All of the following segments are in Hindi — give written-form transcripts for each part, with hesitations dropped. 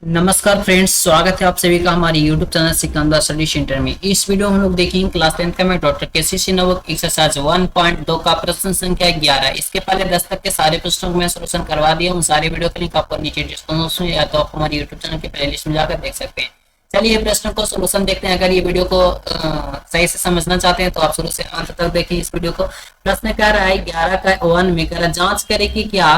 नमस्कार फ्रेंड्स, स्वागत है आप सभी का हमारे YouTube channel Sikandar study centre में। इस वीडियो में हम लोग देखेंगे क्लास 10 का में डॉक्टर केसीसी नवक एक्सरसाइज 1.2 का प्रश्न संख्या 11। इसके पहले 10 तक के सारे प्रश्नों को मैं सोल्यूशन करवा दिया हूँ। सारे वीडियो के लिंक आपको नीचे डिस्क्रिप्शन में या तो आप हमारे YouTube चैनल के प्लेलिस्ट में जाकर देख सकते हैं। चलिए प्रश्न को सोल्यूशन देखते हैं। अगर ये वीडियो को सही से समझना चाहते हैं तो आप शुरू से अंत तक देखिए इस वीडियो को। प्रश्न कह रहा है 11 का 1 में कह रहा जांच करें कि क्या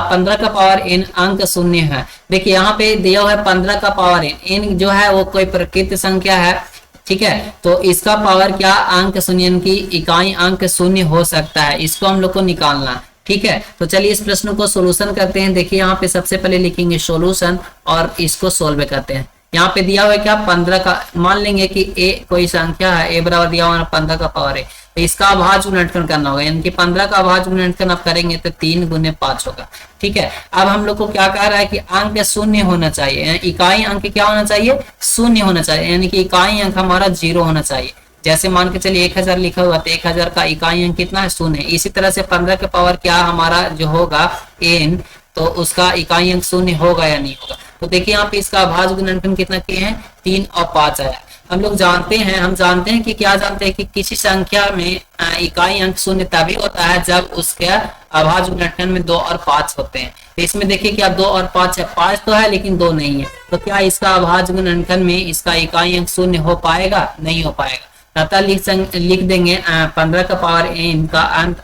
15 का पावर n अंक शून्य है। देखिए यहाँ पे दिया हुआ है 15 का पावर n जो है वो कोई प्रकृत संख्या है, ठीक है। तो इसका पावर क्या अंक शून्य की इकाई अंक शून्य हो सकता है, इसको हम लोग को निकालना है, ठीक है। तो चलिए इस प्रश्न को सोल्यूशन करते हैं। देखिए यहाँ पे सबसे पहले लिखेंगे सोल्यूशन और इसको सोल्व करते हैं। यहाँ पे दिया हुआ है क्या 15 का, मान लेंगे कि a कोई संख्या है, a बराबर दिया हुआ है 15 का पावर है, तो इसका अभाज्य गुणनखंड करना होगा, यानी कि 15 का अभाज्य गुणनखंड आप करेंगे तो 3 गुने 5 होगा, ठीक है। अब हम लोग को क्या कह रहा है कि अंक शून्य होना चाहिए, इकाई अंक क्या होना चाहिए, शून्य होना चाहिए, यानी कि इकाई अंक हमारा 0 होना चाहिए। जैसे मान के चलिए 1000 लिखा हुआ तो 1000 का इकाई अंक कितना है, शून्य। इसी तरह से 15 के पावर क्या हमारा जो होगा n, तो उसका इकाई अंक शून्य होगा या नहीं होगा। तो देखिए यहाँ पे इसका अभाज्य गुणनखंड कितना किए हैं, 3 और 5 आया। हम जानते हैं कि क्या जानते हैं कि किसी संख्या में इकाई अंक शून्य तभी होता है जब उसके अभाज्य गुणनखंड में 2 और 5 होते हैं। तो इसमें देखिए क्या 2 और 5 है, 5 तो है लेकिन 2 नहीं है, तो क्या इसका अभाज्य गुणनखंड में इसका इकाई अंक शून्य हो पाएगा, नहीं हो पाएगा। अतः लिख देंगे 15 का पावर n का अंक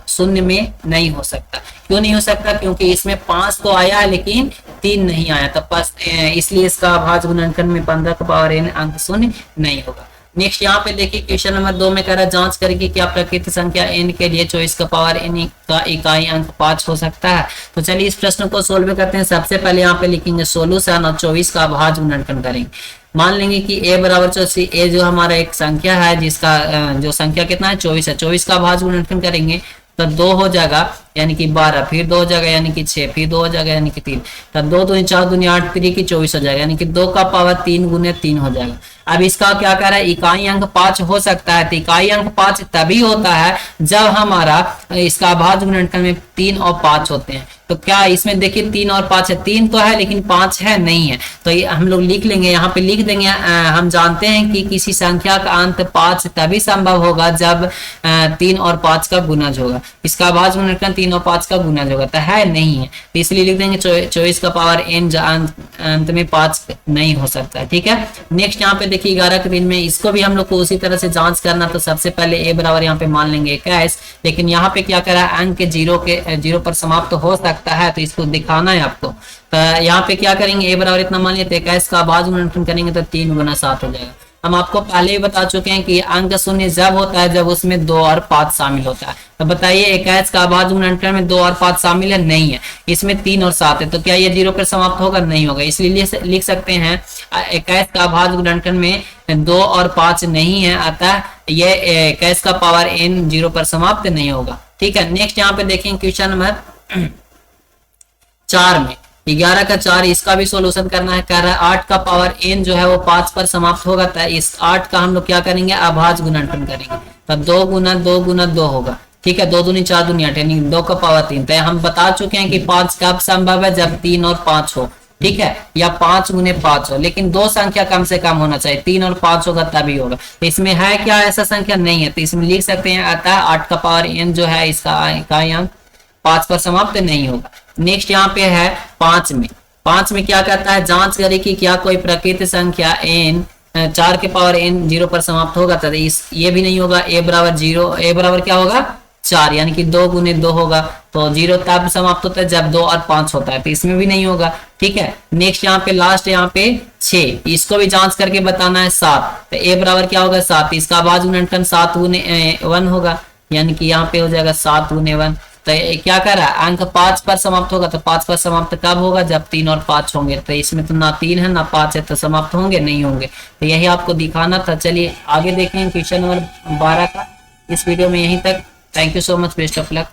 शून्य में नहीं हो सकता। क्यों नहीं हो सकता, क्योंकि इसमें 5 तो आया है लेकिन 3 नहीं आया, तो बस इसलिए इसका अभाज्य गुणनखंड में 15 का पावर n अंक शून्य नहीं होगा। नेक्स्ट यहाँ पे देखिए क्वेश्चन नंबर 2 में कह रहा है जांच करेगी क्या प्रकृत संख्या n के लिए 24 का पावर n का इकाई अंक 5 हो सकता है। तो चलिए इस प्रश्न को सोल्व करते हैं। सबसे पहले यहाँ पे लिखेंगे सोल्यूशन और 24 का अभाज्य गुणनखंड करेंगे। मान लेंगे कि a बराबर 24, a जो हमारा एक संख्या है जिसका जो संख्या कितना है 24 है, 24 का अभाज्य गुणनखंड करेंगे तो 2 हो जाएगा यानी कि 12, फिर 2 हो जाएगा यानी कि 6, फिर 2 हो जाएगा यानी कि 3, तब 2 दूनी 4 दूनी 8, 3 की 24 हो जाएगा, यानी कि 2 का पावर 3 गुने 3 हो जाएगा। अब इसका क्या कर रहा है, इकाई अंक 5 हो सकता है, तो इकाई अंक 5 तभी होता है जब हमारा इसका अभाज्य गुणनखंड में 3 और 5 होते हैं। तो क्या इसमें देखिए 3 और 5 है, 3 तो है लेकिन 5 है नहीं है, तो ये हम लोग लिख लेंगे, यहाँ पे लिख देंगे। हम जानते हैं कि किसी संख्या का अंत 5 तभी संभव होगा जब 3 और 5 का गुणज होगा। इसका अभाज्य गुणनखंड 3 और 5 का गुणज होगा, तो है नहीं है, तो इसलिए लिख देंगे 24 का पावर n अंत में 5 नहीं हो सकता है, ठीक है। नेक्स्ट यहाँ पे देखिए 11 के दिन में इसको भी हम लोग को उसी तरह से जांच करना। तो सबसे पहले a बराबर यहाँ पे मान लेंगे 21, लेकिन यहाँ पे क्या करा है अंक 0 पर समाप्त हो सकता है, तो इसको दिखाना है आपको। तो यहाँ पे क्या करेंगे, a बराबर इतना मान लिया, 21 का अभाज्य गुणनखंड करेंगे तो 3 गुना 7 हो जाएगा। हम आपको पहले ही बता चुके हैं कि अंक शून्य जब होता है जब उसमें 2 और 5 शामिल होता है। तो बताइए 21 का अभाज्य गुणनखंड में 2 और 5 शामिल है, नहीं है, इसमें 3 और 7 है, तो क्या ये 0 पर समाप्त होगा, नहीं होगा। इसलिए लिख सकते हैं 21 का अभाज्य गुणनखंड में 2 और 5 नहीं है, अतः ये 21 का पावर n 0 पर समाप्त नहीं होगा, ठीक है। नेक्स्ट यहाँ पे देखेंगे क्वेश्चन नंबर 4 में 11 का 4, इसका भी सोल्यूशन करना है। कह रहा है 8 का पावर n जो है वो 5 पर समाप्त होगा, तो इस 8 का हम लोग क्या करेंगे, अभाज्य गुणनखंड करेंगे, तो 2 गुना 2 गुना 2 होगा, ठीक है। 2 दूनी 4 दूनी 8 यानी 2 का पावर 3। तो हम बता चुके हैं कि 5 कब संभव है, जब 3 और 5 हो, ठीक है, या 5 गुने 5 हो, लेकिन 2 संख्या कम से कम होना चाहिए, 3 और 5 होगा तभी होगा। तो इसमें है क्या ऐसा संख्या, नहीं है, तो इसमें लिख सकते हैं अतः 8 का पावर n जो है इसका इकाई अंक 5 पर समाप्त नहीं होगा। नेक्स्ट यहाँ पे है 5 में क्या कहता है, जांच करें कि क्या कोई प्रकृत संख्या n 4 के पावर n 0 पर समाप्त होगा, तो ये भी नहीं होगा। a बराबर 0, a बराबर क्या होगा 4, यानी कि 2 गुने 2 होगा, तो 0 तब समाप्त होता है जब 2 और 5 होता है, तो इसमें भी नहीं होगा, ठीक है। नेक्स्ट यहाँ पे लास्ट यहाँ पे 6, इसको भी जांच करके बताना है 7, तो a बराबर क्या होगा 7, इसका अभाज्य गुणनखंड 7 गुने 1 होगा, यानी कि यहाँ पे हो जाएगा 7 गुने 1। तो क्या कर रहा है, अंक 5 पर समाप्त होगा, तो 5 पर समाप्त कब होगा, जब 3 और 5 होंगे, तो इसमें तो ना 3 है ना 5 है, तो समाप्त होंगे नहीं होंगे, तो यही आपको दिखाना था। चलिए आगे देखें क्वेश्चन नंबर 12 का। इस वीडियो में यहीं तक। Thank you so much, best of luck.